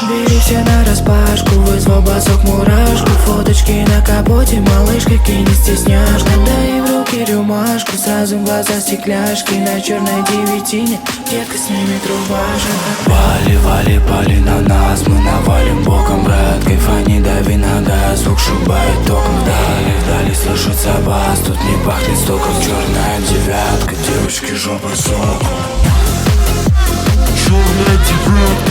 Бери все нараспашку, вызвал басок мурашку. Фоточки на капоте, малышка, кинь, не стесняшка. Дай в руки рюмашку, сразу в глаза стекляшки. На черной девятине детка снимет рубашек. Вали, вали, пали на нас, мы навалим боком, брат. Кайфани, дави на газ, звук шибает током. Вдали слышится бас, тут не пахнет стоком. Черная девятка, девочки жопа соком. Черная девятка.